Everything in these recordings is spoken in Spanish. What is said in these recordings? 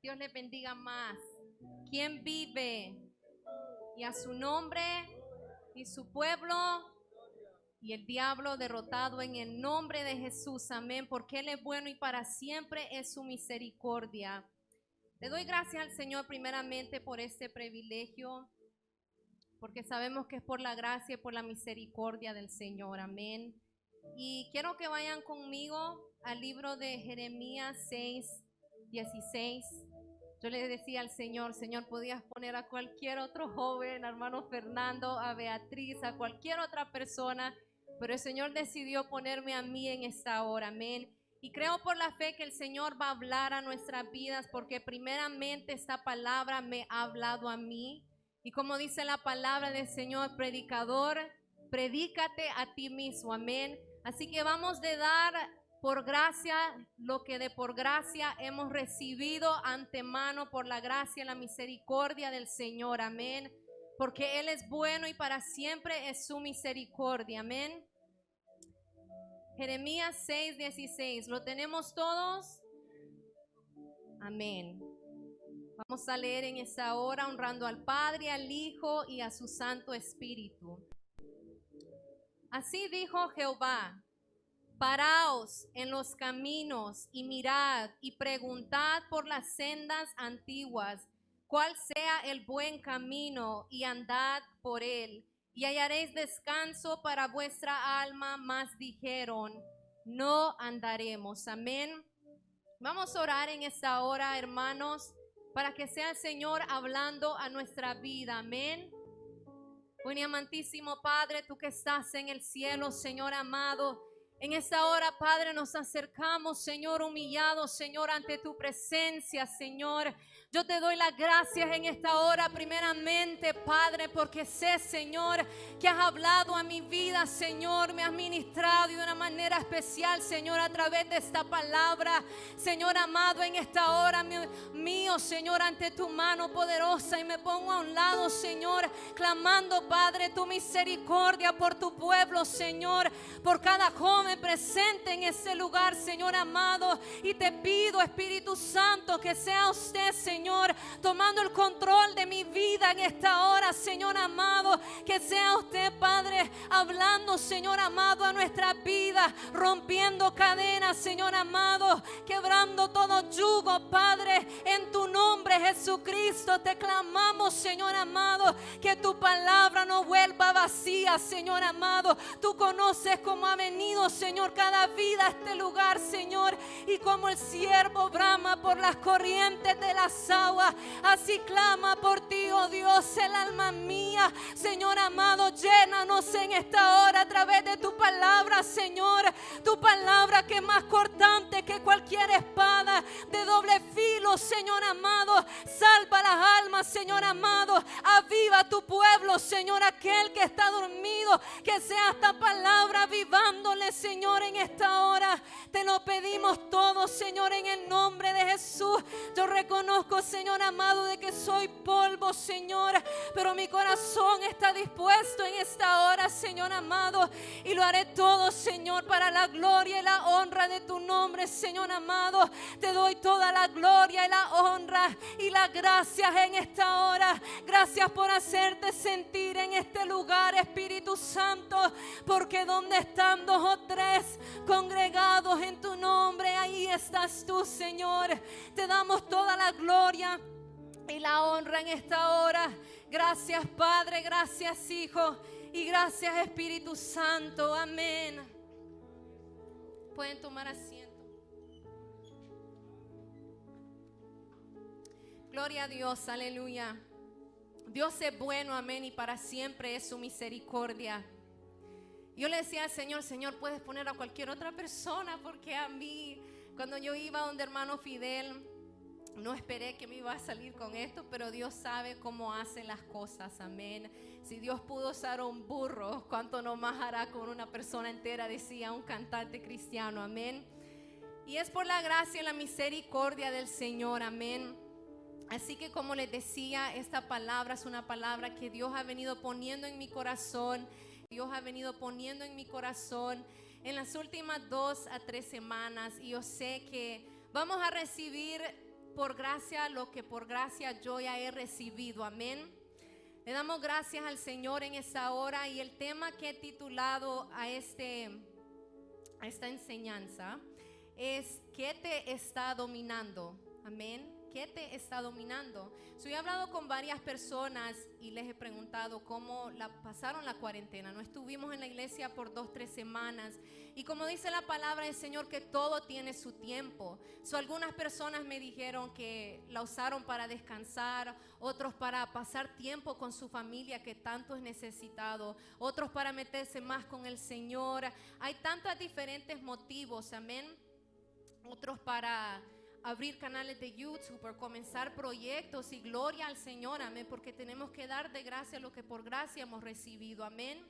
Dios les bendiga más. ¿Quién vive? Y a su nombre y su pueblo y el diablo derrotado en el nombre de Jesús. Amén. Porque Él es bueno y para siempre es su misericordia. Le doy gracias al Señor primeramente por este privilegio, porque sabemos que es por la gracia y por la misericordia del Señor. Amén. Y quiero que vayan conmigo al libro de Jeremías 6:16. Yo le decía al Señor, Señor, podías poner a cualquier otro joven, a hermano Fernando, a Beatriz, a cualquier otra persona, pero el Señor decidió ponerme a mí en esta hora. Amén. Y creo por la fe que el Señor va a hablar a nuestras vidas, porque primeramente esta palabra me ha hablado a mí. Y como dice la palabra del Señor, predicador, predícate a ti mismo. Amén. Así que vamos de dar por gracia lo que de por gracia hemos recibido antemano por la gracia y la misericordia del Señor. Amén. Porque Él es bueno y para siempre es su misericordia. Amén. Jeremías 6:16. ¿Lo tenemos todos? Amén. Vamos a leer en esta hora honrando al Padre, al Hijo y a su Santo Espíritu. Así dijo Jehová: paraos en los caminos y mirad y preguntad por las sendas antiguas, cuál sea el buen camino, y andad por él, y hallaréis descanso para vuestra alma. Mas dijeron: no andaremos. Amén. Vamos a orar en esta hora, hermanos, para que sea el Señor hablando a nuestra vida. Amén. Buen y amantísimo Padre, tú que estás en el cielo, Señor amado, en esta hora, Padre, nos acercamos, Señor, humillados, Señor, ante tu presencia, Señor. Yo te doy las gracias en esta hora, primeramente, Padre, porque sé, Señor, que has hablado a mi vida, Señor, me has ministrado de una manera especial, Señor, a través de esta palabra. Señor amado, en esta hora mío, Señor, ante tu mano poderosa, y me pongo a un lado, Señor, clamando, Padre, tu misericordia por tu pueblo, Señor, por cada joven presente en ese lugar, Señor amado. Y te pido, Espíritu Santo, que sea usted, Señor, tomando el control de mi vida en esta hora, Señor amado. Que sea usted, Padre, hablando, Señor amado, a nuestra vida, rompiendo cadenas, Señor amado, quebrando todo yugo, Padre. En tu nombre, Jesucristo, te clamamos, Señor amado, que tu palabra no vuelva vacía, Señor amado. Tú conoces cómo ha venido, Señor, cada vida a este lugar, Señor, y como el siervo brama por las corrientes de las aguas, así clama por ti, oh Dios, el alma mía. Señor amado, llénanos en esta hora a través de tu palabra, Señor, tu palabra que es más cortante que cualquier espada de doble filo, Señor amado. Salva las almas, Señor amado, aviva tu pueblo, Señor, aquel que está dormido, que sea esta palabra avivándole, Señor, en esta hora. Te lo pedimos todo, Señor, en el nombre de Jesús. Yo reconozco, Señor amado, de que soy polvo, Señor, pero mi corazón está dispuesto en esta hora, Señor amado, y lo haré todo, Señor, para la gloria y la honra de tu nombre, Señor amado. Te doy toda la gloria y la honra y las gracias en esta hora. Gracias por hacerte sentir en este lugar, Espíritu Santo, porque donde están dos o tres congregados en tu nombre, ahí estás tú, Señor. Te damos toda la gloria y la honra en esta hora. Gracias, Padre, gracias, Hijo, y gracias, Espíritu Santo. Amén. Pueden tomar asiento. Gloria a Dios, aleluya. Dios es bueno, amén, y para siempre es su misericordia. Yo le decía al Señor: Señor, puedes poner a cualquier otra persona, porque a mí, cuando yo iba donde hermano Fidel, no esperé que me iba a salir con esto, pero Dios sabe cómo hace las cosas, amén. Si Dios pudo usar un burro, ¿cuánto no más hará con una persona entera? Decía un cantante cristiano, amén. Y es por la gracia y la misericordia del Señor, amén. Así que, como les decía, esta palabra es una palabra que Dios ha venido poniendo en mi corazón. Dios ha venido poniendo en mi corazón en las últimas 2 a 3 semanas. Y yo sé que vamos a recibir por gracia lo que por gracia yo ya he recibido. Amén. Le damos gracias al Señor en esta hora, y el tema que he titulado a esta enseñanza es: ¿qué te está dominando? Amén. ¿Qué te está dominando? He hablado con varias personas y les he preguntado cómo pasaron la cuarentena. No estuvimos en la iglesia por 2-3 semanas, y como dice la palabra del Señor, que todo tiene su tiempo. Algunas personas me dijeron que la usaron para descansar, otros para pasar tiempo con su familia que tanto es necesitado, otros para meterse más con el Señor. Hay tantos diferentes motivos, amén. Otros para abrir canales de YouTube, por comenzar proyectos, y gloria al Señor, amén, porque tenemos que dar de gracia lo que por gracia hemos recibido, amén.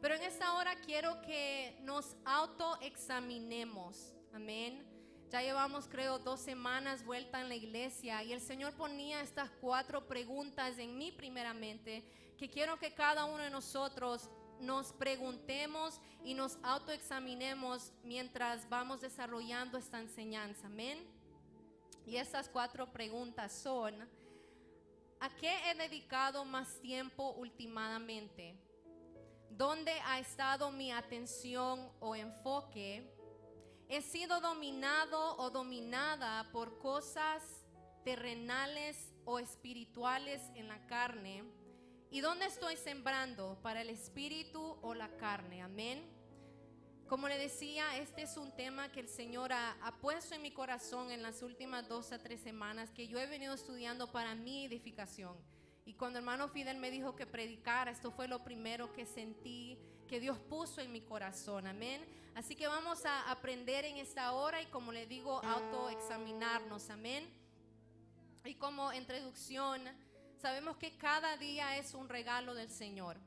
Pero en esta hora quiero que nos autoexaminemos, amén. Ya llevamos, creo, 2 semanas vuelta en la iglesia, y el Señor ponía estas 4 preguntas en mí primeramente, que quiero que cada uno de nosotros nos preguntemos y nos autoexaminemos mientras vamos desarrollando esta enseñanza, amén. Y estas 4 preguntas son: ¿a qué he dedicado más tiempo últimamente? ¿Dónde ha estado mi atención o enfoque? ¿He sido dominado o dominada por cosas terrenales o espirituales en la carne? ¿Y dónde estoy sembrando, para el espíritu o la carne? Amén. Como le decía, este es un tema que el Señor ha puesto en mi corazón en las últimas 2 a 3 semanas, que yo he venido estudiando para mi edificación. Y cuando el hermano Fidel me dijo que predicara, esto fue lo primero que sentí que Dios puso en mi corazón, amén. Así que vamos a aprender en esta hora, y como le digo, autoexaminarnos, amén. Y como introducción, sabemos que cada día es un regalo del Señor.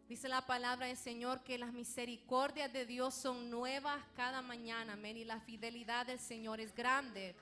Dice la palabra del Señor que las misericordias de Dios son nuevas cada mañana, amén, y la fidelidad del Señor es grande.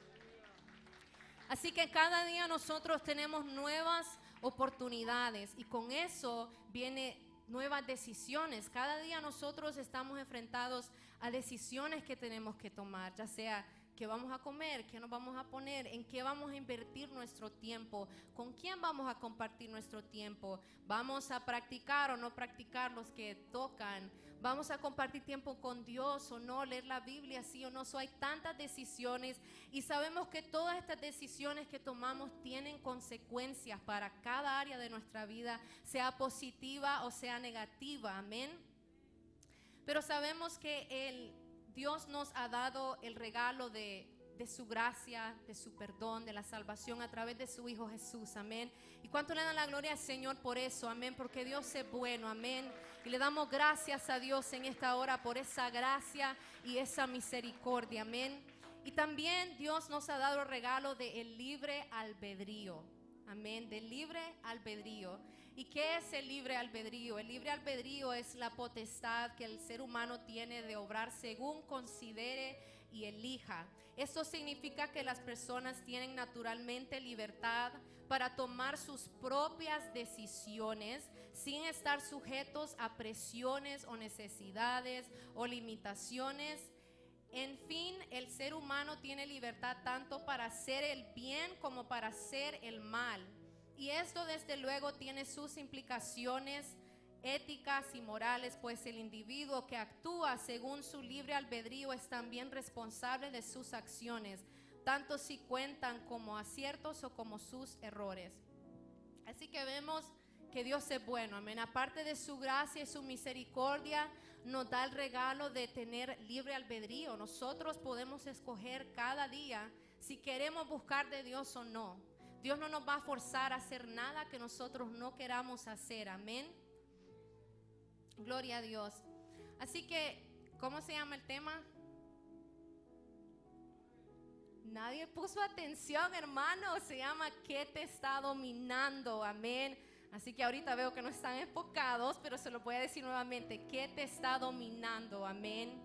Así que cada día nosotros tenemos nuevas oportunidades, y con eso viene nuevas decisiones. Cada día nosotros estamos enfrentados a decisiones que tenemos que tomar, ya sea qué vamos a comer, qué nos vamos a poner, en qué vamos a invertir nuestro tiempo, con quién vamos a compartir nuestro tiempo, vamos a practicar o no practicar los que tocan, vamos a compartir tiempo con Dios o no, leer la Biblia sí o no. Hay tantas decisiones, y sabemos que todas estas decisiones que tomamos tienen consecuencias para cada área de nuestra vida, sea positiva o sea negativa, amén. Pero sabemos que Dios nos ha dado el regalo de su gracia, de su perdón, de la salvación a través de su Hijo Jesús, amén. ¿Y cuánto le dan la gloria al Señor por eso? Amén, porque Dios es bueno, amén. Y le damos gracias a Dios en esta hora por esa gracia y esa misericordia, amén. Y también Dios nos ha dado el regalo del libre albedrío, amén, del libre albedrío. ¿Y qué es el libre albedrío? El libre albedrío es la potestad que el ser humano tiene de obrar según considere y elija. Esto significa que las personas tienen naturalmente libertad para tomar sus propias decisiones sin estar sujetos a presiones o necesidades o limitaciones. En fin, el ser humano tiene libertad tanto para hacer el bien como para hacer el mal. Y esto desde luego tiene sus implicaciones éticas y morales, pues el individuo que actúa según su libre albedrío es también responsable de sus acciones, tanto si cuentan como aciertos o como sus errores. Así que vemos que Dios es bueno, amén. Aparte de su gracia y su misericordia, nos da el regalo de tener libre albedrío. Nosotros podemos escoger cada día si queremos buscar de Dios o no. Dios no nos va a forzar a hacer nada que nosotros no queramos hacer, amén. Gloria a Dios. Así que, ¿cómo se llama el tema? Nadie puso atención, hermano. Se llama ¿qué te está dominando? Amén. Así que ahorita veo que no están enfocados, pero se lo voy a decir nuevamente. ¿Qué te está dominando? Amén.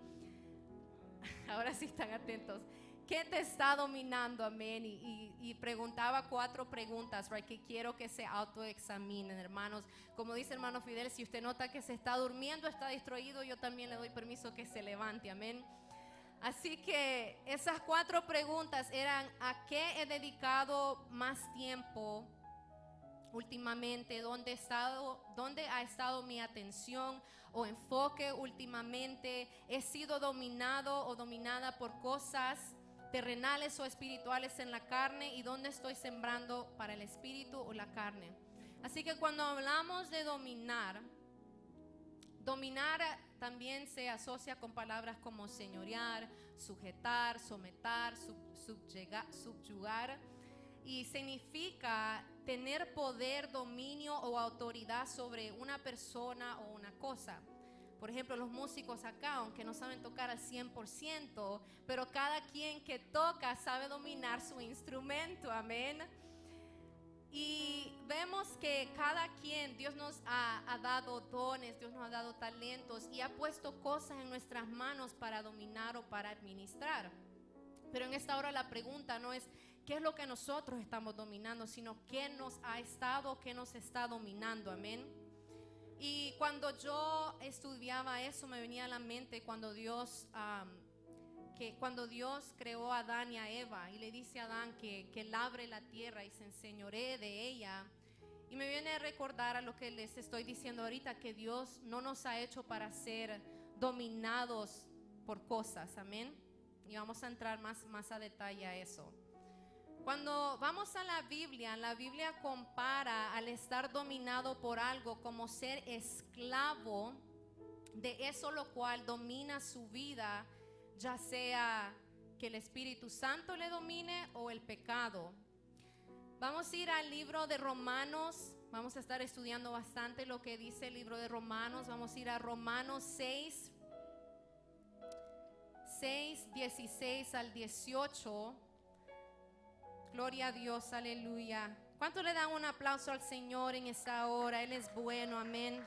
Ahora sí están atentos. ¿Qué te está dominando? Amén. Y preguntaba 4 preguntas, right, que quiero que se autoexaminen, hermanos. Como dice hermano Fidel, si usted nota que se está durmiendo, está distraído, yo también le doy permiso que se levante. Amén. Así que esas 4 preguntas eran: ¿a qué he dedicado más tiempo últimamente? ¿Dónde ha estado mi atención o enfoque últimamente? ¿He sido dominado o dominada por cosas terrenales o espirituales en la carne? ¿Y dónde estoy sembrando para el espíritu o la carne? Así que cuando hablamos de dominar también se asocia con palabras como señorear, sujetar, someter, subyugar, y significa tener poder, dominio o autoridad sobre una persona o una cosa. Por ejemplo, los músicos acá, aunque no saben tocar al 100%, pero cada quien que toca sabe dominar su instrumento, amén. Y vemos que cada quien, Dios nos ha dado dones, Dios nos ha dado talentos y ha puesto cosas en nuestras manos para dominar o para administrar. Pero en esta hora la pregunta no es qué es lo que nosotros estamos dominando, sino qué nos está dominando, amén. Y cuando yo estudiaba eso, me venía a la mente cuando Dios creó a Adán y a Eva y le dice a Adán que labre la tierra y se enseñoree de ella. Y me viene a recordar a lo que les estoy diciendo ahorita, que Dios no nos ha hecho para ser dominados por cosas, amén. Y vamos a entrar más a detalle a eso. Cuando vamos a la Biblia compara al estar dominado por algo como ser esclavo de eso lo cual domina su vida, ya sea que el Espíritu Santo le domine o el pecado. Vamos a ir al libro de Romanos. Vamos a estar estudiando bastante lo que dice el libro de Romanos. Vamos a ir a Romanos 6, 16 al 18. Gloria a Dios, aleluya. ¿Cuánto le dan un aplauso al Señor en esta hora? Él es bueno, amén.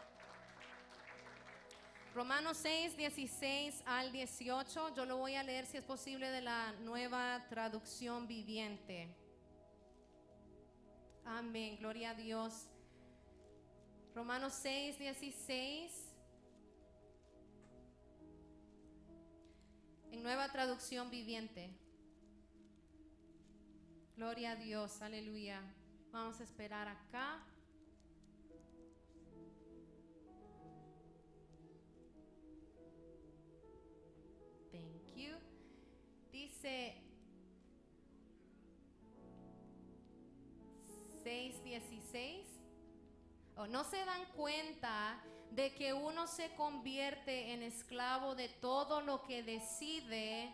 Romanos 6, 16 al 18. Yo lo voy a leer, si es posible, de la Nueva Traducción Viviente. Amén, gloria a Dios. Romanos 6, 16. En Nueva Traducción Viviente. Gloria a Dios, aleluya. Vamos a esperar acá. Thank you. Dice 6:16. ¿No se dan cuenta de que uno se convierte en esclavo de todo lo que decide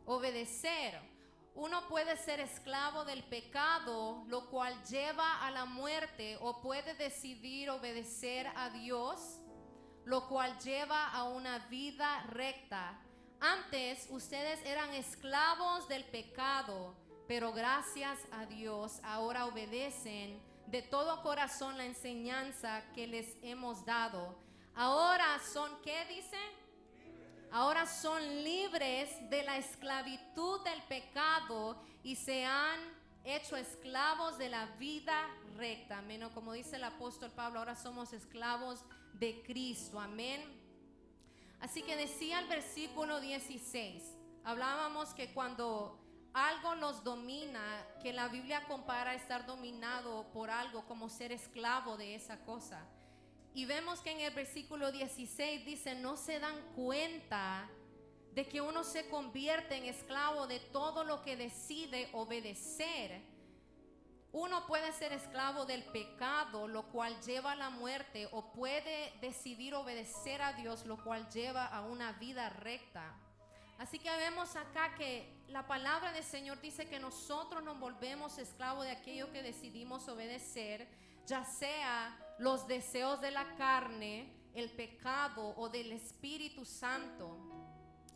obedecer? Uno puede ser esclavo del pecado, lo cual lleva a la muerte, o puede decidir obedecer a Dios, lo cual lleva a una vida recta. Antes ustedes eran esclavos del pecado, pero gracias a Dios ahora obedecen de todo corazón la enseñanza que les hemos dado. Ahora son, ¿qué dice? Ahora son libres de la esclavitud del pecado y se han hecho esclavos de la vida recta. Amén. O como dice el apóstol Pablo, ahora somos esclavos de Cristo. Amén. Así que decía el versículo 16, hablábamos que cuando algo nos domina, que la Biblia compara estar dominado por algo como ser esclavo de esa cosa. Y vemos que en el versículo 16 dice, no se dan cuenta de que uno se convierte en esclavo de todo lo que decide obedecer. Uno puede ser esclavo del pecado, lo cual lleva a la muerte, o puede decidir obedecer a Dios, lo cual lleva a una vida recta. Así que vemos acá que la palabra del Señor dice que nosotros nos volvemos esclavos de aquello que decidimos obedecer, ya sea los deseos de la carne, el pecado o del Espíritu Santo.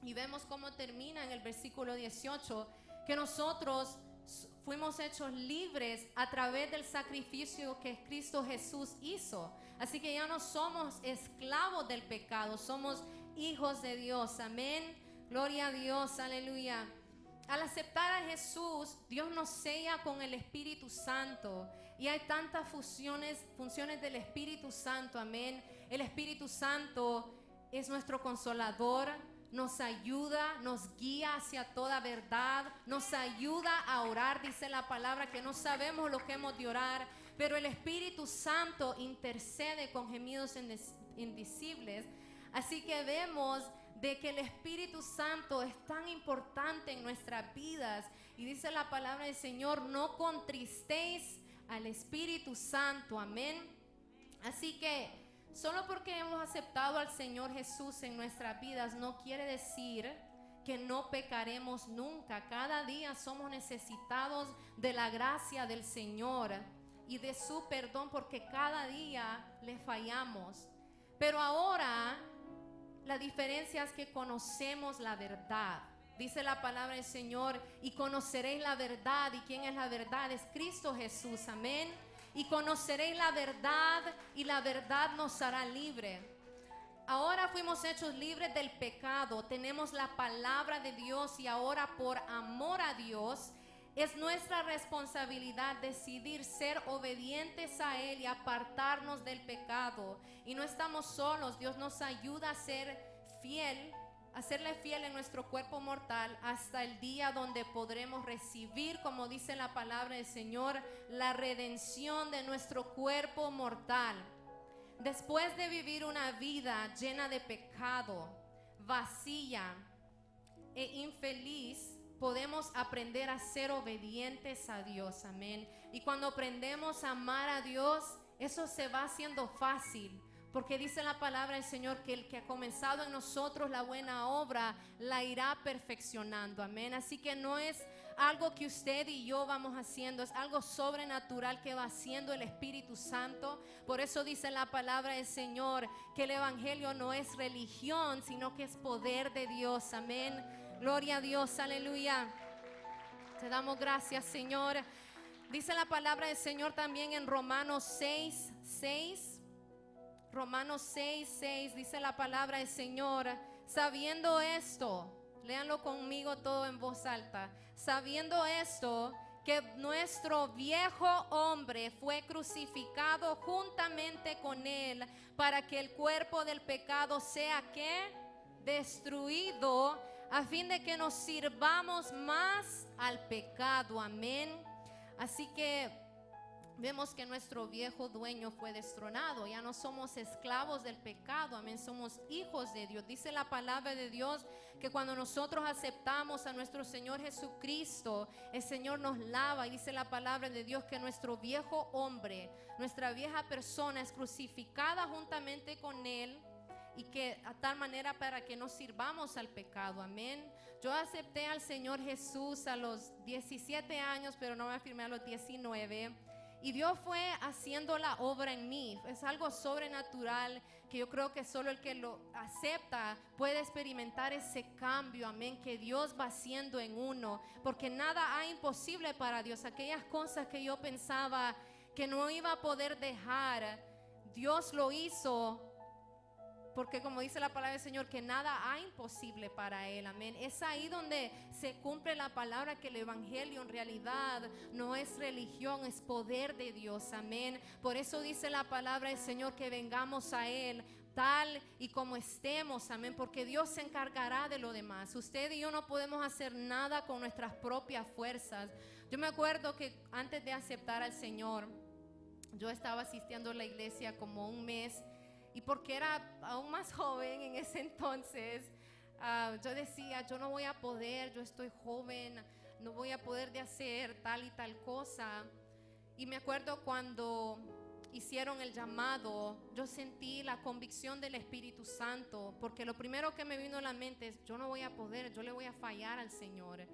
Y vemos cómo termina en el versículo 18, que nosotros fuimos hechos libres a través del sacrificio que Cristo Jesús hizo. Así que ya no somos esclavos del pecado, somos hijos de Dios. Amén. Gloria a Dios, aleluya. Al aceptar a Jesús, Dios nos sella con el Espíritu Santo. Y hay tantas funciones del Espíritu Santo, amén. El Espíritu Santo es nuestro consolador, nos ayuda, nos guía hacia toda verdad, nos ayuda a orar. Dice la palabra que no sabemos lo que hemos de orar, pero el Espíritu Santo intercede con gemidos indecibles. Así que vemos de que el Espíritu Santo es tan importante en nuestras vidas. Y dice la palabra del Señor, no contristéis al Espíritu Santo, amén. Así que solo porque hemos aceptado al Señor Jesús en nuestras vidas no quiere decir que no pecaremos nunca. Cada día somos necesitados de la gracia del Señor y de su perdón, porque cada día le fallamos. Pero ahora la diferencia es que conocemos la verdad. Dice la palabra del Señor, y conoceréis la verdad. ¿Y quién es la verdad? Es Cristo Jesús, amén. Y conoceréis la verdad, y la verdad nos hará libre. Ahora fuimos hechos libres del pecado, tenemos la palabra de Dios, y ahora por amor a Dios es nuestra responsabilidad decidir ser obedientes a Él y apartarnos del pecado. Y no estamos solos, Dios nos ayuda a ser fiel, a serle fiel en nuestro cuerpo mortal hasta el día donde podremos recibir, como dice la palabra del Señor, la redención de nuestro cuerpo mortal. Después de vivir una vida llena de pecado, vacía e infeliz, podemos aprender a ser obedientes a Dios, amén. Y cuando aprendemos a amar a Dios, eso se va haciendo fácil, porque dice la palabra del Señor que el que ha comenzado en nosotros la buena obra la irá perfeccionando, amén. Así que no es algo que usted y yo vamos haciendo, es algo sobrenatural que va haciendo el Espíritu Santo. Por eso dice la palabra del Señor que el Evangelio no es religión, sino que es poder de Dios, amén. Gloria a Dios, aleluya. Te damos gracias, Señor. Dice la palabra del Señor también en Romanos 6:6. Romanos 6:6 dice la palabra del Señor, sabiendo esto, léanlo conmigo todo en voz alta, sabiendo esto, que nuestro viejo hombre fue crucificado juntamente con él, para que el cuerpo del pecado sea ¿qué? Destruido, a fin de que nos sirvamos más al pecado, amén. Así que vemos que nuestro viejo dueño fue destronado. Ya no somos esclavos del pecado, amén. Somos hijos de Dios. Dice la palabra de Dios que cuando nosotros aceptamos a nuestro Señor Jesucristo, el Señor nos lava. Y dice la palabra de Dios que nuestro viejo hombre, nuestra vieja persona es crucificada juntamente con Él, y que a tal manera para que no sirvamos al pecado, amén. Yo acepté al Señor Jesús a los 17 años, pero no me afirmé a los 19. Y Dios fue haciendo la obra en mí. Es algo sobrenatural que yo creo que solo el que lo acepta puede experimentar ese cambio, amén, que Dios va haciendo en uno. Porque nada hay imposible para Dios. Aquellas cosas que yo pensaba que no iba a poder dejar, Dios lo hizo. Porque como dice la palabra del Señor, que nada hay imposible para Él, amén. Es ahí donde se cumple la palabra que el Evangelio en realidad no es religión, es poder de Dios, amén. Por eso dice la palabra del Señor que vengamos a Él tal y como estemos, amén, porque Dios se encargará de lo demás. Usted y yo no podemos hacer nada con nuestras propias fuerzas. Yo me acuerdo que antes de aceptar al Señor, yo estaba asistiendo a la iglesia como un mes. Y porque era aún más joven en ese entonces, yo decía, yo no voy a poder, yo estoy joven, no voy a poder de hacer tal y tal cosa. Y me acuerdo cuando hicieron el llamado, yo sentí la convicción del Espíritu Santo, porque lo primero que me vino a la mente es, yo no voy a poder, yo le voy a fallar al Señor.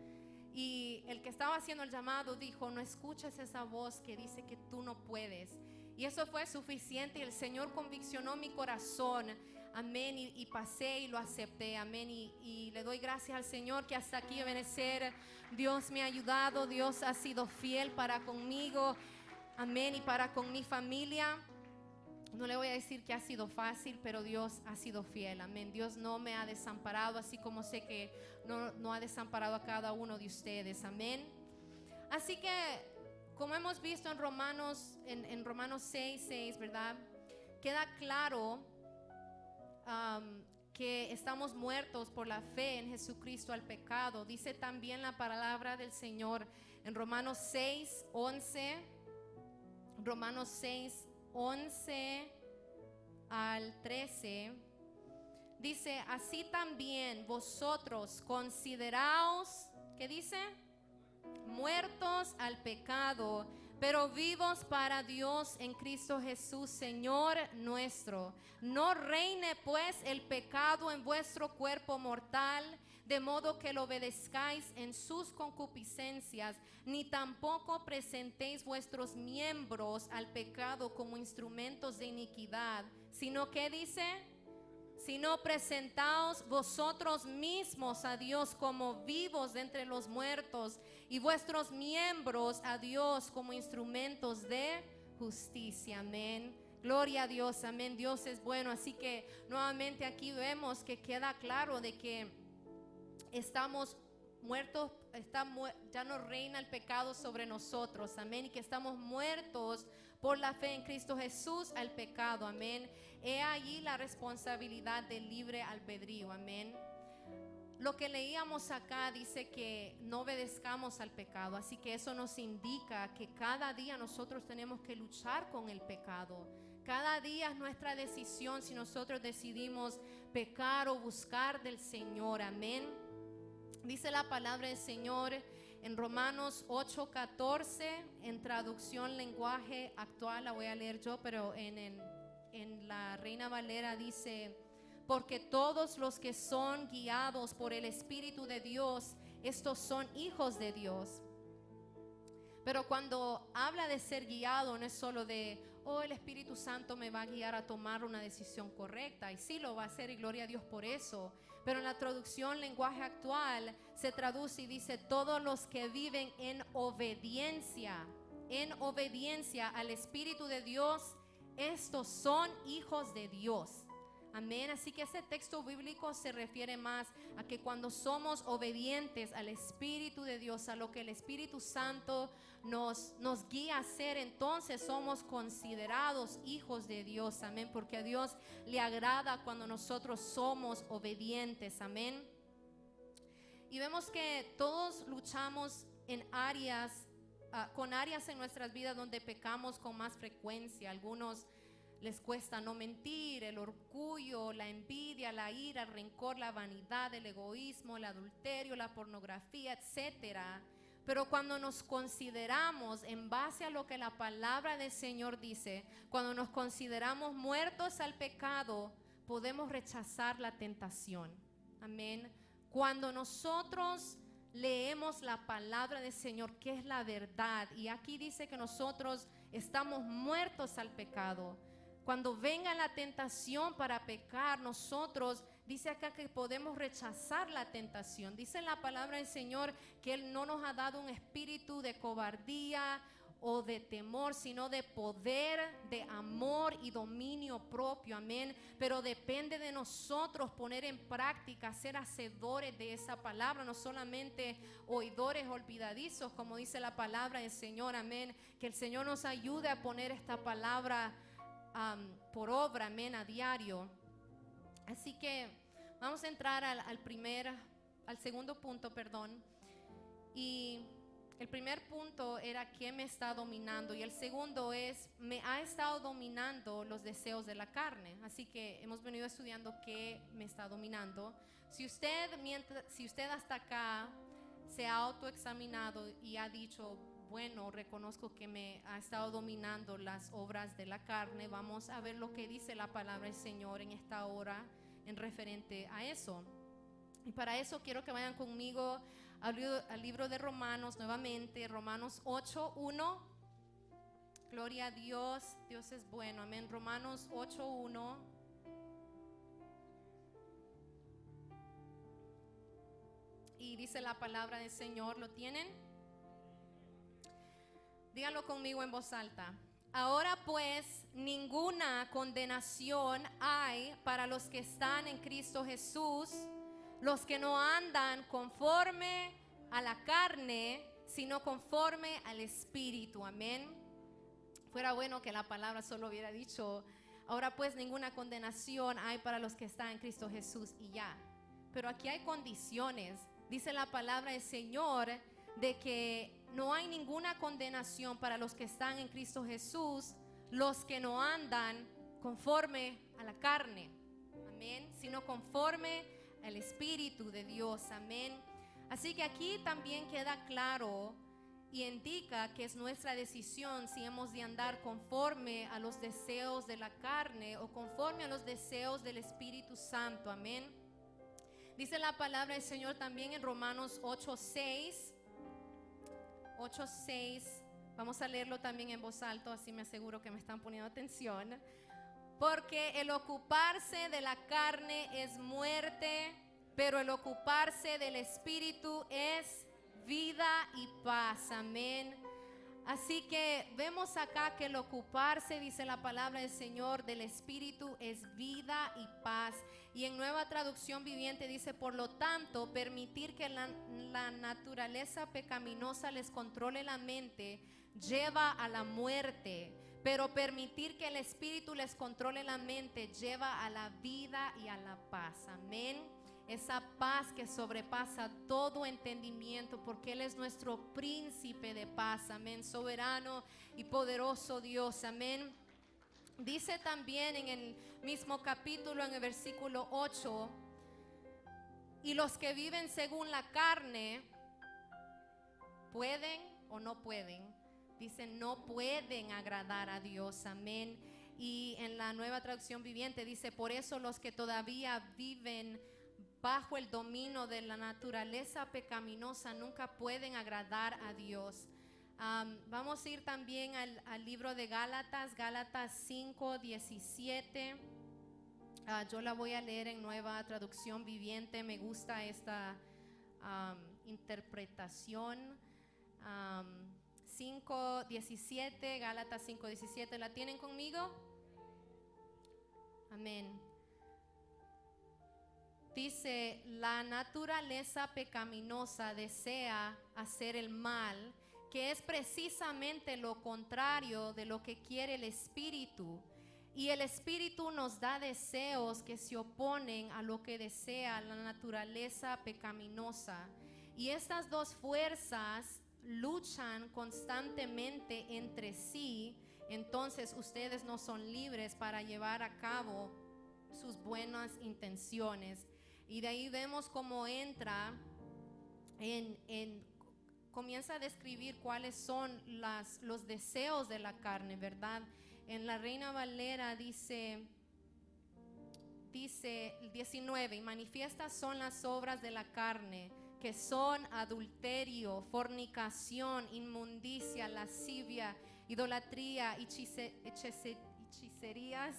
Y el que estaba haciendo el llamado dijo, no escuches esa voz que dice que tú no puedes. Y eso fue suficiente y el Señor conviccionó mi corazón, amén, y pasé y lo acepté, amén, y le doy gracias al Señor que hasta aquí, Ebenecer, Dios me ha ayudado, Dios ha sido fiel para conmigo, amén, y para con mi familia. No le voy a decir que ha sido fácil, pero Dios ha sido fiel, amén. Dios no me ha desamparado, así como sé que no ha desamparado a cada uno de ustedes, amén. Así que como hemos visto en Romanos 6:6, ¿verdad? Queda claro que estamos muertos por la fe en Jesucristo al pecado. Dice también la palabra del Señor en Romanos 6:11, Romanos 6:11 al 13. Dice, así también vosotros consideraos, ¿qué dice? Muertos al pecado, pero vivos para Dios en Cristo Jesús, Señor nuestro. No reine pues el pecado en vuestro cuerpo mortal, de modo que lo obedezcáis en sus concupiscencias, ni tampoco presentéis vuestros miembros al pecado como instrumentos de iniquidad, sino que dice, sino presentaos vosotros mismos a Dios como vivos de entre los muertos, y vuestros miembros a Dios como instrumentos de justicia. Amén. Gloria a Dios, amén. Dios es bueno. Así que nuevamente aquí vemos que queda claro de que estamos muertos, ya no reina el pecado sobre nosotros, amén, y que estamos muertos por la fe en Cristo Jesús al pecado, amén. He allí la responsabilidad del libre albedrío, amén. Lo que leíamos acá dice que no obedezcamos al pecado, así que eso nos indica que cada día nosotros tenemos que luchar con el pecado. Cada día es nuestra decisión si nosotros decidimos pecar o buscar del Señor, amén. Dice la palabra del Señor en Romanos 8:14, en traducción lenguaje actual, la voy a leer yo, pero en la Reina Valera dice, porque todos los que son guiados por el Espíritu de Dios, estos son hijos de Dios. Pero cuando habla de ser guiado, no es solo de, oh, el Espíritu Santo me va a guiar a tomar una decisión correcta, y sí lo va a hacer, y gloria a Dios por eso. Pero en la traducción lenguaje actual se traduce y dice, todos los que viven en obediencia al Espíritu de Dios, estos son hijos de Dios. Amén. Así que ese texto bíblico se refiere más a que cuando somos obedientes al Espíritu de Dios, a lo que el Espíritu Santo nos guía a hacer, entonces somos considerados hijos de Dios. Amén. Porque a Dios le agrada cuando nosotros somos obedientes. Amén. Y vemos que todos luchamos en áreas, con áreas en nuestras vidas donde pecamos con más frecuencia. Algunos les cuesta no mentir, el orgullo, la envidia, la ira, el rencor, la vanidad, el egoísmo, el adulterio, la pornografía, etcétera. Pero cuando nos consideramos en base a lo que la palabra del Señor dice, cuando nos consideramos muertos al pecado, podemos rechazar la tentación. Amén. Cuando nosotros leemos la palabra del Señor, que es la verdad, y aquí dice que nosotros estamos muertos al pecado. Cuando venga la tentación para pecar, nosotros, dice acá que podemos rechazar la tentación. Dice la palabra del Señor que Él no nos ha dado un espíritu de cobardía o de temor, sino de poder, de amor y dominio propio, amén. Pero depende de nosotros poner en práctica, ser hacedores de esa palabra, no solamente oidores olvidadizos, como dice la palabra del Señor, amén. Que el Señor nos ayude a poner esta palabra por obra, amén, a diario. Así que vamos a entrar al segundo punto, perdón. Y el primer punto era ¿qué me está dominando? Y el segundo es, me ha estado dominando los deseos de la carne. Así que hemos venido estudiando qué me está dominando. Si usted hasta acá se ha autoexaminado y ha dicho, bueno, reconozco que me ha estado dominando las obras de la carne, vamos a ver lo que dice la palabra del Señor en esta hora en referente a eso. Y para eso quiero que vayan conmigo al libro de Romanos nuevamente, Romanos 8:1. Gloria a Dios, Dios es bueno, amén. Romanos 8:1. Y dice la palabra del Señor, ¿lo tienen? Díganlo conmigo en voz alta. Ahora pues, ninguna condenación hay para los que están en Cristo Jesús, los que no andan conforme a la carne, sino conforme al Espíritu. Amén. Fuera bueno que la palabra solo hubiera dicho Ahora pues ninguna condenación hay para los que están en Cristo Jesús y ya. Pero aquí hay condiciones. Dice la palabra del Señor de que no hay ninguna condenación para los que están en Cristo Jesús, los que no andan conforme a la carne, amén, sino conforme al Espíritu de Dios, amén. Así que aquí también queda claro y indica que es nuestra decisión si hemos de andar conforme a los deseos de la carne o conforme a los deseos del Espíritu Santo, amén. Dice la palabra del Señor también en Romanos 8:6. Vamos a leerlo también en voz alta, así me aseguro que me están poniendo atención. Porque el ocuparse de la carne es muerte, pero el ocuparse del Espíritu es vida y paz, amén. Así que vemos acá que el ocuparse, dice la palabra del Señor, del Espíritu es vida y paz. Y en Nueva Traducción Viviente dice: por lo tanto, permitir que la naturaleza pecaminosa les controle la mente lleva a la muerte, pero permitir que el Espíritu les controle la mente lleva a la vida y a la paz, amén. Esa paz que sobrepasa todo entendimiento, porque Él es nuestro príncipe de paz, amén, soberano y poderoso Dios, amén. Dice también en el mismo capítulo, en el versículo 8: y los que viven según la carne, ¿pueden o no pueden? Dicen, no pueden agradar a Dios, amén. Y en la Nueva Traducción Viviente dice: por eso los que todavía viven bajo el dominio de la naturaleza pecaminosa nunca pueden agradar a Dios. Vamos a ir también al libro de Gálatas 5:17. Yo la voy a leer en Nueva Traducción Viviente. Me gusta esta interpretación. 5:17, Gálatas 5:17. ¿La tienen conmigo? Amén. Dice: la naturaleza pecaminosa desea hacer el mal, que es precisamente lo contrario de lo que quiere el Espíritu. Y el Espíritu nos da deseos que se oponen a lo que desea la naturaleza pecaminosa. Y estas dos fuerzas luchan constantemente entre sí. Entonces ustedes no son libres para llevar a cabo sus buenas intenciones. Y de ahí vemos cómo entra comienza a describir cuáles son los deseos de la carne, ¿verdad? En la Reina Valera dice 19: y manifiestas son las obras de la carne, que son adulterio, fornicación, inmundicia, lascivia, idolatría, hechicerías,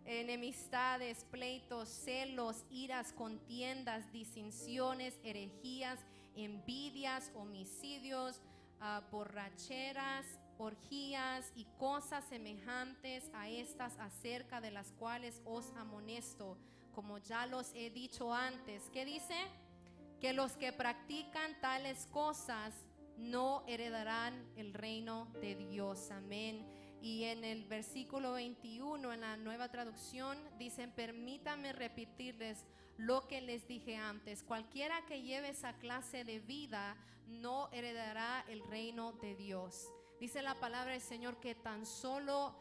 enemistades, pleitos, celos, iras, contiendas, disensiones, herejías, envidias, homicidios, borracheras, orgías y cosas semejantes a estas, acerca de las cuales os amonesto, como ya los he dicho antes. ¿Qué dice? Que los que practican tales cosas no heredarán el reino de Dios, amén. Y en el versículo 21, en la Nueva Traducción, dicen: permítanme repetirles lo que les dije antes: cualquiera que lleve esa clase de vida no heredará el reino de Dios. Dice la palabra del Señor que tan solo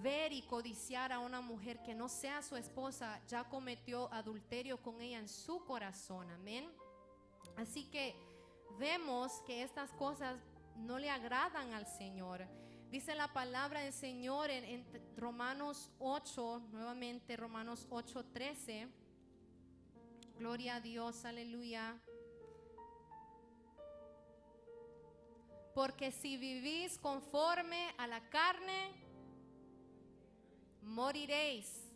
ver y codiciar a una mujer que no sea su esposa ya cometió adulterio con ella en su corazón, amén. Así que vemos que estas cosas no le agradan al Señor. Dice la palabra del Señor en Romanos 8, nuevamente Romanos 8:13. Gloria a Dios, aleluya. Porque si vivís conforme a la carne, moriréis.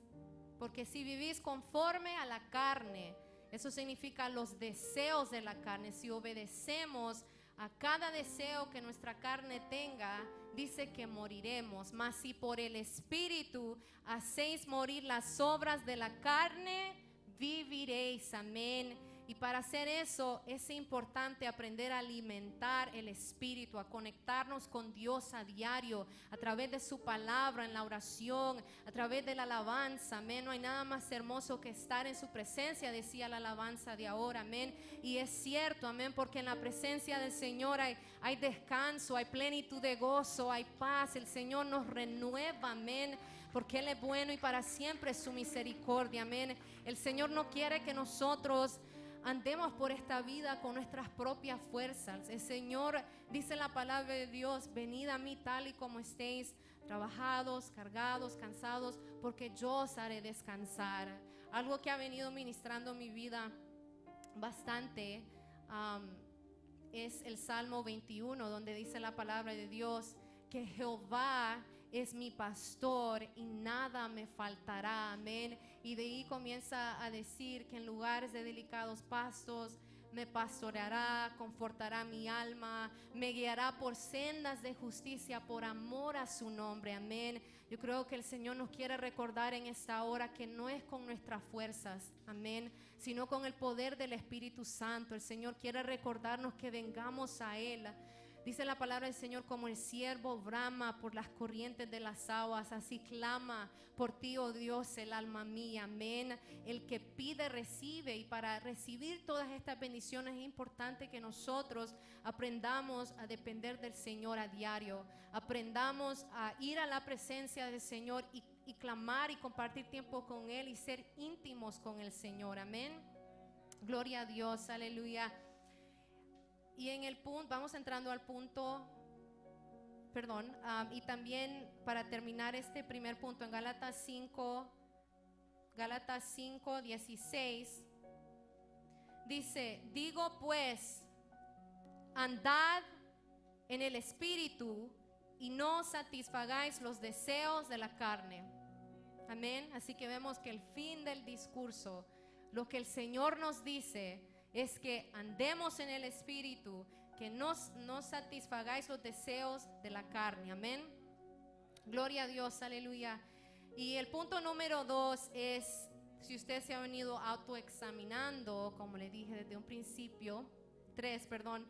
Porque si vivís conforme a la carne, eso significa los deseos de la carne. Si obedecemos a cada deseo que nuestra carne tenga, dice que moriremos. Mas si por el Espíritu hacéis morir las obras de la carne, viviréis, amén. Y para hacer eso es importante aprender a alimentar el espíritu, a conectarnos con Dios a diario, a través de su palabra, en la oración, a través de la alabanza, amén. No hay nada más hermoso que estar en su presencia, decía la alabanza de ahora, amén. Y es cierto, amén, porque en la presencia del Señor hay descanso, hay plenitud de gozo, hay paz. El Señor nos renueva, amén, porque Él es bueno y para siempre es su misericordia, amén. El Señor no quiere que nosotros andemos por esta vida con nuestras propias fuerzas. El Señor dice en la palabra de Dios: venid a mí tal y como estéis, trabajados, cargados, cansados, porque yo os haré descansar. Algo que ha venido ministrando mi vida bastante es el Salmo 21, donde dice la palabra de Dios que Jehová es mi pastor y nada me faltará, amén. Y de ahí comienza a decir que en lugares de delicados pastos me pastoreará, confortará mi alma, me guiará por sendas de justicia por amor a su nombre, amén. Yo creo que el Señor nos quiere recordar en esta hora que no es con nuestras fuerzas, amén, sino con el poder del Espíritu Santo. El Señor quiere recordarnos que vengamos a Él. Dice la palabra del Señor: como el siervo brama por las corrientes de las aguas, así clama por ti, oh Dios, el alma mía, amén. El que pide recibe, y para recibir todas estas bendiciones es importante que nosotros aprendamos a depender del Señor a diario, aprendamos a ir a la presencia del Señor y clamar y compartir tiempo con Él y ser íntimos con el Señor, amén. Gloria a Dios, aleluya. Y en el punto, vamos entrando al punto, y también para terminar este primer punto, en Gálatas 5, 16, dice: digo pues, andad en el Espíritu y no satisfagáis los deseos de la carne. Amén. Así que vemos que el fin del discurso, lo que el Señor nos dice, es que andemos en el Espíritu, que no satisfagáis los deseos de la carne, amén. Gloria a Dios, aleluya. Y el punto número 2 es, si usted se ha venido autoexaminando, como le dije desde un principio, 3, perdón,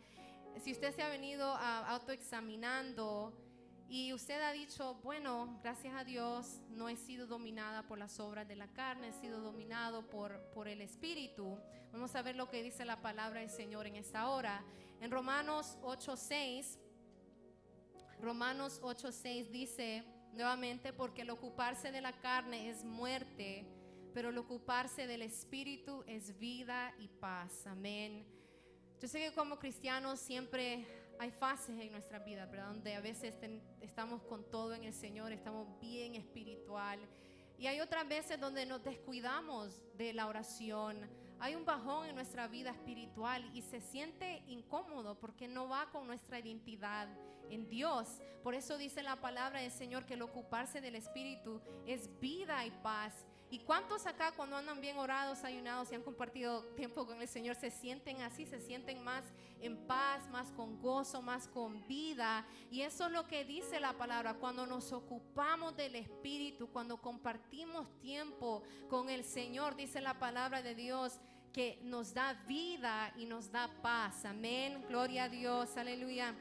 si usted se ha venido autoexaminando y usted ha dicho: bueno, gracias a Dios no he sido dominada por las obras de la carne, he sido dominado por el Espíritu. Vamos a ver lo que dice la palabra del Señor en esta hora. En Romanos 8:6 dice nuevamente: porque el ocuparse de la carne es muerte, pero el ocuparse del Espíritu es vida y paz, amén. Yo sé que como cristianos siempre hay fases en nuestra vida, ¿verdad?, donde a veces estamos con todo en el Señor, estamos bien espiritual, y hay otras veces donde nos descuidamos de la oración. Hay un bajón en nuestra vida espiritual y se siente incómodo porque no va con nuestra identidad en Dios. Por eso dice la palabra del Señor que el ocuparse del Espíritu es vida y paz. ¿Y cuántos acá, cuando andan bien orados, ayunados y han compartido tiempo con el Señor, se sienten así, se sienten más en paz, más con gozo, más con vida? Y eso es lo que dice la palabra: cuando nos ocupamos del Espíritu, cuando compartimos tiempo con el Señor, dice la palabra de Dios que nos da vida y nos da paz, amén. Gloria a Dios, aleluya.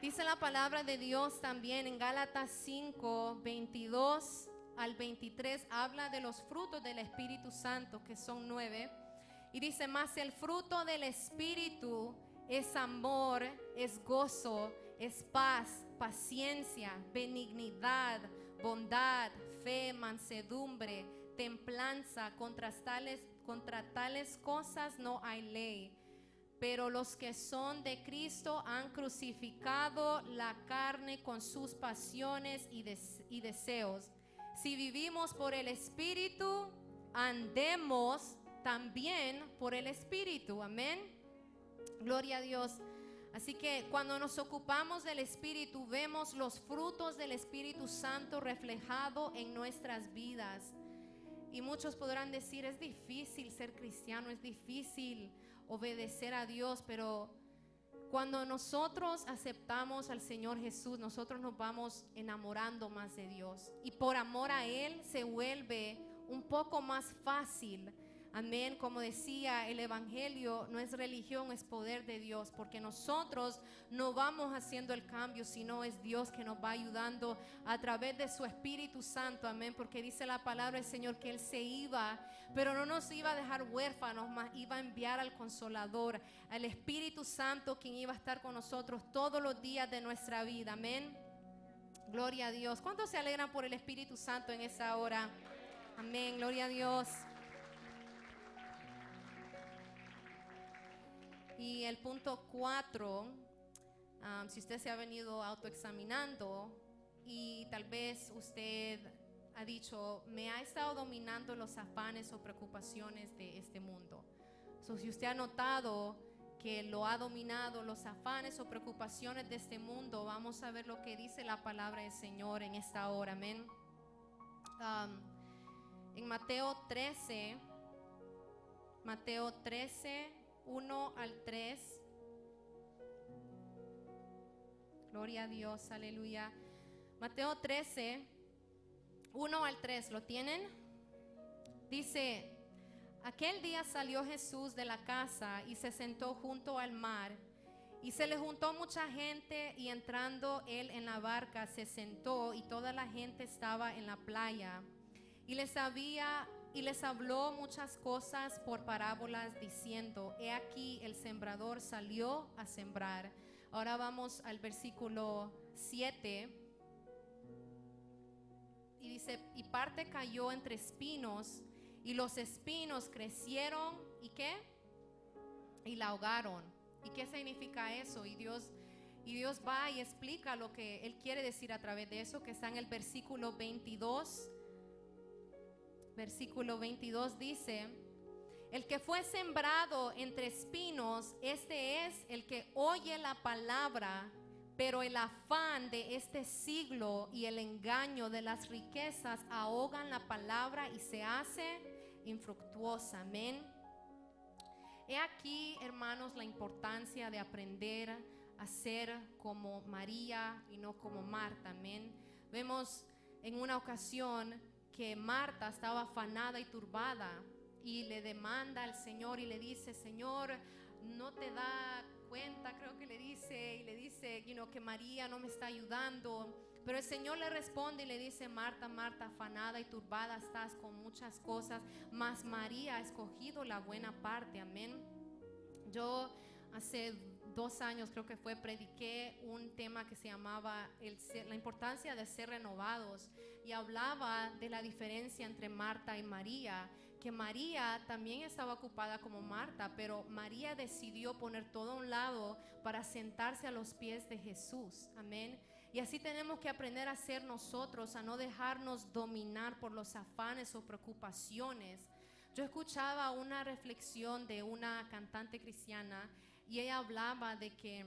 Dice la palabra de Dios también en Gálatas 5, 22 al 23, habla de los frutos del Espíritu Santo, que son 9, y dice: mas el fruto del Espíritu es amor, es gozo, es paz, paciencia, benignidad, bondad, fe, mansedumbre, templanza. Contra tales cosas no hay ley. Pero los que son de Cristo han crucificado la carne con sus pasiones y deseos. Si vivimos por el Espíritu, andemos también por el Espíritu, amén. Gloria a Dios. Así que cuando nos ocupamos del Espíritu, vemos los frutos del Espíritu Santo reflejado en nuestras vidas. Y muchos podrán decir: es difícil ser cristiano, es difícil obedecer a Dios, pero cuando nosotros aceptamos al Señor Jesús, nosotros nos vamos enamorando más de Dios, y por amor a Él se vuelve un poco más fácil Amén. Como decía, el evangelio no es religión, es poder de Dios, porque nosotros no vamos haciendo el cambio, sino es Dios que nos va ayudando a través de su Espíritu Santo. Amén. Porque dice la palabra del Señor que Él se iba, pero no nos iba a dejar huérfanos, más iba a enviar al Consolador, al Espíritu Santo, quien iba a estar con nosotros todos los días de nuestra vida. Amén. Gloria a Dios. ¿Cuántos se alegran por el Espíritu Santo en esa hora? Amén. Gloria a Dios. Y el punto 4, si usted se ha venido autoexaminando y tal vez usted ha dicho, me ha estado dominando los afanes o preocupaciones de este mundo. Si usted ha notado que lo ha dominado los afanes o preocupaciones de este mundo, vamos a ver lo que dice la palabra del Señor en esta hora. Amén. En Mateo 13, 1 al 3. Gloria a Dios, aleluya. Mateo 13, 1 al 3, ¿lo tienen? Dice, aquel día salió Jesús de la casa y se sentó junto al mar, y se le juntó mucha gente, y entrando él en la barca se sentó, y toda la gente estaba en la playa, y les habló muchas cosas por parábolas, diciendo, he aquí el sembrador salió a sembrar. Ahora vamos al versículo 7. Y dice, y parte cayó entre espinos, y los espinos crecieron, ¿y qué? Y la ahogaron. ¿Y qué significa eso? Y Dios va y explica lo que Él quiere decir a través de eso, que está en el versículo 22. Versículo 22 dice, el que fue sembrado entre espinos, este es el que oye la palabra, pero el afán de este siglo y el engaño de las riquezas ahogan la palabra y se hace infructuosa. Amén. He aquí, hermanos, la importancia de aprender a ser como María y no como Marta. Amén. Vemos en una ocasión que Marta estaba afanada y turbada y le demanda al Señor y le dice, Señor, no te da cuenta, creo que le dice que María no me está ayudando. Pero el Señor le responde y le dice, Marta, Marta, afanada y turbada estás con muchas cosas, mas María ha escogido la buena parte. Amén. Yo hace 2 años creo que prediqué un tema que se llamaba la importancia de ser renovados, y hablaba de la diferencia entre Marta y María, que María también estaba ocupada como Marta, pero María decidió poner todo a un lado para sentarse a los pies de Jesús. Amén. Y así tenemos que aprender a ser nosotros, a no dejarnos dominar por los afanes o preocupaciones. Yo escuchaba una reflexión de una cantante cristiana y ella hablaba de que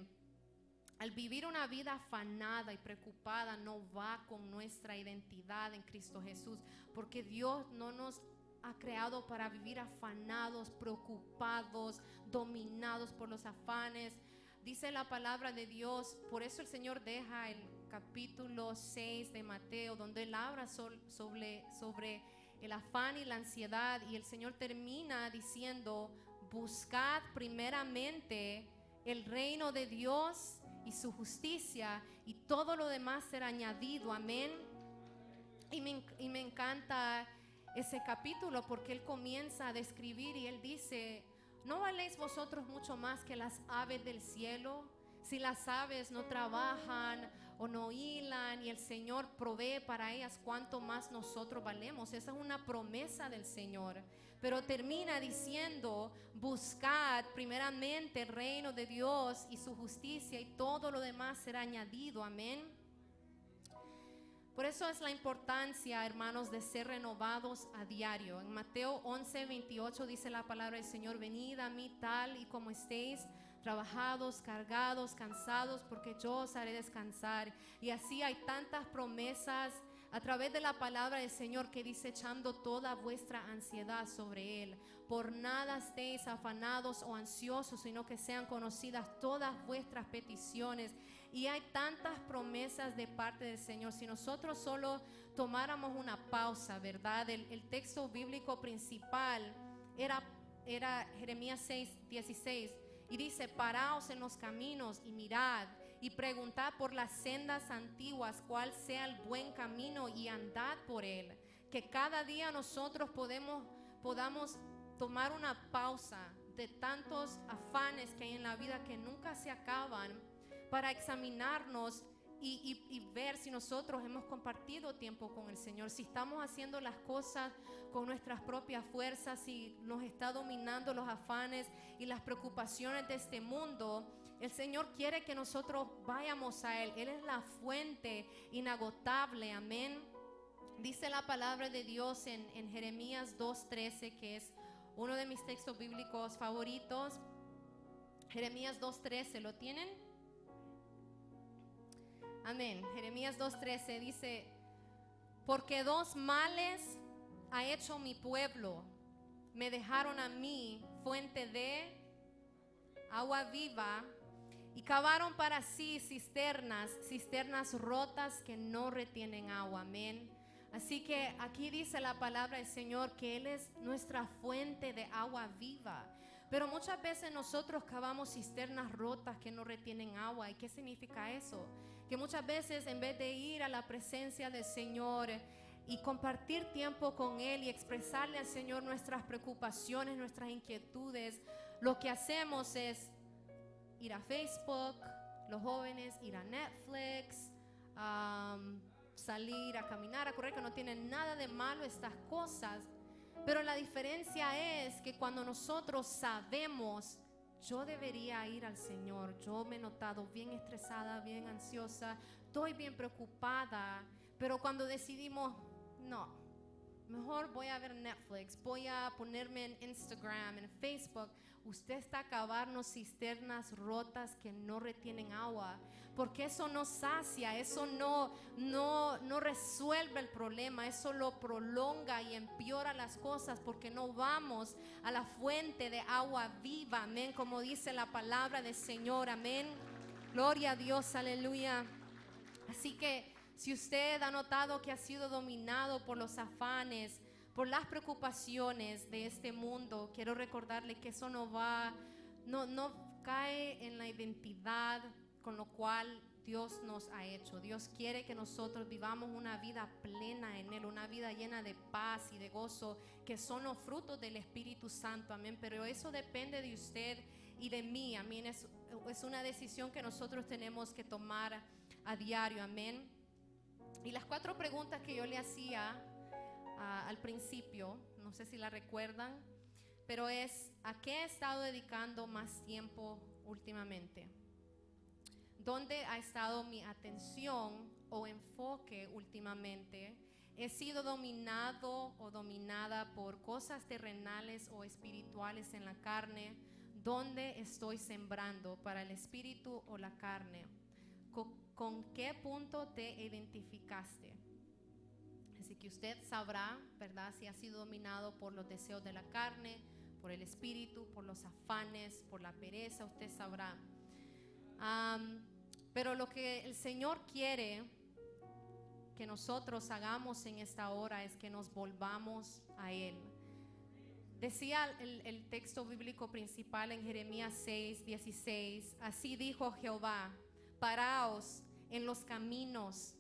al vivir una vida afanada y preocupada no va con nuestra identidad en Cristo Jesús, porque Dios no nos ha creado para vivir afanados, preocupados, dominados por los afanes. Dice la palabra de Dios, por eso el Señor deja el capítulo 6 de Mateo, donde Él habla sobre el afán y la ansiedad, y el Señor termina diciendo, buscad primeramente el reino de Dios y su justicia, y todo lo demás será añadido. Amén. Y me encanta ese capítulo porque Él comienza a describir y Él dice, ¿no valéis vosotros mucho más que las aves del cielo? Si las aves no trabajan o no hilan y el Señor provee para ellas, ¿cuánto más nosotros valemos? Esa es una promesa del Señor. Pero termina diciendo, buscad primeramente el reino de Dios y su justicia, y todo lo demás será añadido. Amén. Por eso es la importancia, hermanos, de ser renovados a diario. En Mateo 11:28 dice la palabra del Señor, venid a mí tal y como estéis, trabajados, cargados, cansados, porque yo os haré descansar. Y así hay tantas promesas a través de la palabra del Señor que dice, echando toda vuestra ansiedad sobre Él. Por nada estéis afanados o ansiosos, sino que sean conocidas todas vuestras peticiones. Y hay tantas promesas de parte del Señor. Si nosotros solo tomáramos una pausa, ¿verdad? El texto bíblico principal era Jeremías 6:16, y dice: paraos en los caminos y mirad y preguntad por las sendas antiguas cuál sea el buen camino y andad por él. Que cada día nosotros podamos tomar una pausa de tantos afanes que hay en la vida que nunca se acaban, para examinarnos y ver si nosotros hemos compartido tiempo con el Señor, si estamos haciendo las cosas con nuestras propias fuerzas, si nos está dominando los afanes y las preocupaciones de este mundo. El Señor quiere que nosotros vayamos a Él. Él es la fuente inagotable, amén. Dice la palabra de Dios en Jeremías 2:13, que es uno de mis textos bíblicos favoritos. Jeremías 2:13, ¿lo tienen? Amén. Jeremías 2:13 dice: porque dos males ha hecho mi pueblo, me dejaron a mí fuente de agua viva, y cavaron para sí cisternas rotas que no retienen agua. Amén. Así que aquí dice la palabra del Señor que Él es nuestra fuente de agua viva. Pero muchas veces nosotros cavamos cisternas rotas que no retienen agua. ¿Y qué significa eso? Que muchas veces, en vez de ir a la presencia del Señor y compartir tiempo con Él y expresarle al Señor nuestras preocupaciones, nuestras inquietudes, lo que hacemos es ir a Facebook, los jóvenes, ir a Netflix, salir a caminar, a correr, que no tienen nada de malo estas cosas. Pero la diferencia es que cuando nosotros sabemos: yo debería ir al Señor, yo me he notado bien estresada, bien ansiosa, estoy bien preocupada, pero cuando decidimos: no, mejor voy a ver Netflix, voy a ponerme en Instagram, en Facebook, usted está a cavarnos cisternas rotas que no retienen agua, porque eso no sacia, eso no resuelve el problema, eso lo prolonga y empeora las cosas, porque no vamos a la fuente de agua viva, amén, como dice la palabra del Señor, amén. Gloria a Dios, aleluya. Así que si usted ha notado que ha sido dominado por los afanes, por las preocupaciones de este mundo, quiero recordarle que eso no cae en la identidad con lo cual Dios nos ha hecho. Dios quiere que nosotros vivamos una vida plena en Él, una vida llena de paz y de gozo, que son los frutos del Espíritu Santo, amén. Pero eso depende de usted y de mí, amén. Es una decisión que nosotros tenemos que tomar a diario, amén. Y las 4 preguntas que yo le hacía al principio, no sé si la recuerdan, pero es: ¿a qué he estado dedicando más tiempo últimamente? ¿Dónde ha estado mi atención o enfoque últimamente? ¿He sido dominado o dominada por cosas terrenales o espirituales en la carne? ¿Dónde estoy sembrando, para el espíritu o la carne? ¿Con qué punto te identificaste? Así que usted sabrá, ¿verdad?, si ha sido dominado por los deseos de la carne, por el espíritu, por los afanes, por la pereza. Usted sabrá. Pero lo que el Señor quiere que nosotros hagamos en esta hora es que nos volvamos a Él. Decía el texto bíblico principal en Jeremías 6:16: así dijo Jehová: paraos en los caminos,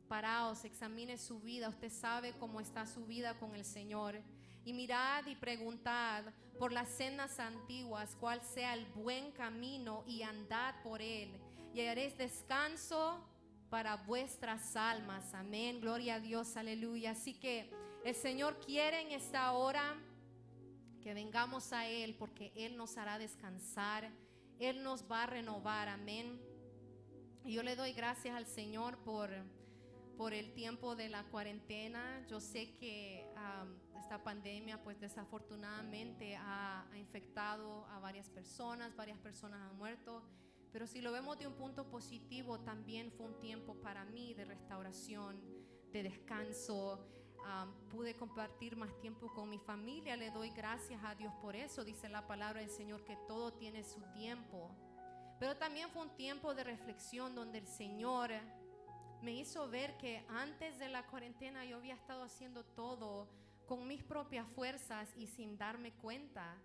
paraos, examine su vida. Usted sabe cómo está su vida con el Señor. Y mirad y preguntad por las sendas antiguas cuál sea el buen camino, y andad por él, y hallaréis descanso para vuestras almas. Amén, gloria a Dios, aleluya. Así que el Señor quiere en esta hora que vengamos a Él, porque Él nos hará descansar, Él nos va a renovar, amén. Y yo le doy gracias al Señor por el tiempo de la cuarentena. Yo sé que esta pandemia, pues desafortunadamente ha infectado a varias personas han muerto, pero si lo vemos de un punto positivo, también fue un tiempo para mí de restauración, de descanso. Pude compartir más tiempo con mi familia. Le doy gracias a Dios por eso. Dice la palabra del Señor que todo tiene su tiempo. Pero también fue un tiempo de reflexión donde el Señor me hizo ver que antes de la cuarentena yo había estado haciendo todo con mis propias fuerzas y sin darme cuenta.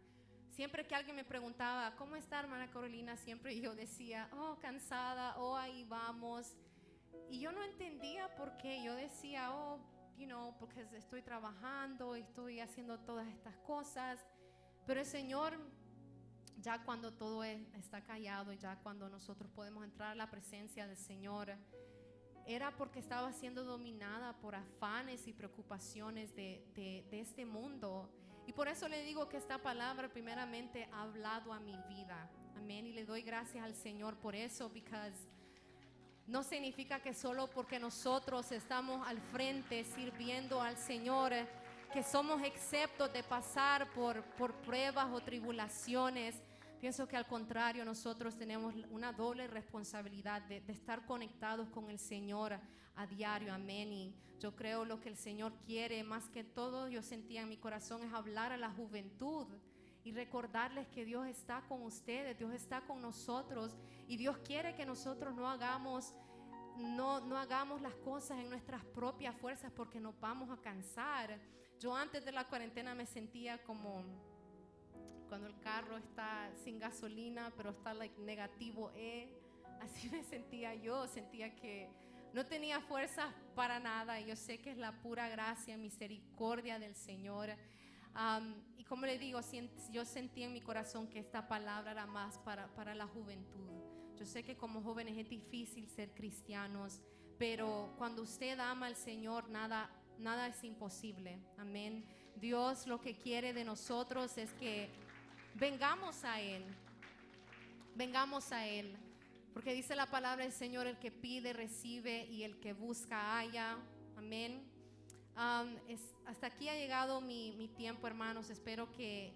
Siempre que alguien me preguntaba, ¿cómo está, hermana Carolina? Siempre yo decía, oh, cansada, oh, ahí vamos. Y yo no entendía por qué. Yo decía, oh, porque estoy trabajando, estoy haciendo todas estas cosas. Pero el Señor, ya cuando todo está callado, ya cuando nosotros podemos entrar a la presencia del Señor, era porque estaba siendo dominada por afanes y preocupaciones de este mundo. Y por eso le digo que esta palabra primeramente ha hablado a mi vida. Amén. Y le doy gracias al Señor por eso, porque no significa que solo porque nosotros estamos al frente sirviendo al Señor, que somos exceptos de pasar por pruebas o tribulaciones. Pienso que al contrario, nosotros tenemos una doble responsabilidad de estar conectados con el Señor a diario. Amén. Y yo creo lo que el Señor quiere, más que todo, yo sentía en mi corazón, es hablar a la juventud y recordarles que Dios está con ustedes, Dios está con nosotros, y Dios quiere que nosotros no hagamos las cosas en nuestras propias fuerzas, porque nos vamos a cansar. Yo antes de la cuarentena me sentía como cuando el carro está sin gasolina, pero está negativo así me sentía yo. Sentía que no tenía fuerzas para nada, y yo sé que es la pura gracia, misericordia del Señor. Y como le digo, yo sentí en mi corazón que esta palabra era más para la juventud. Yo sé que como jóvenes es difícil ser cristianos, pero cuando usted ama al Señor, nada es imposible. Amén. Dios lo que quiere de nosotros es que vengamos a Él, porque dice la palabra del Señor: el que pide recibe, y el que busca halla. Amén. Hasta aquí ha llegado mi tiempo, hermanos. Espero que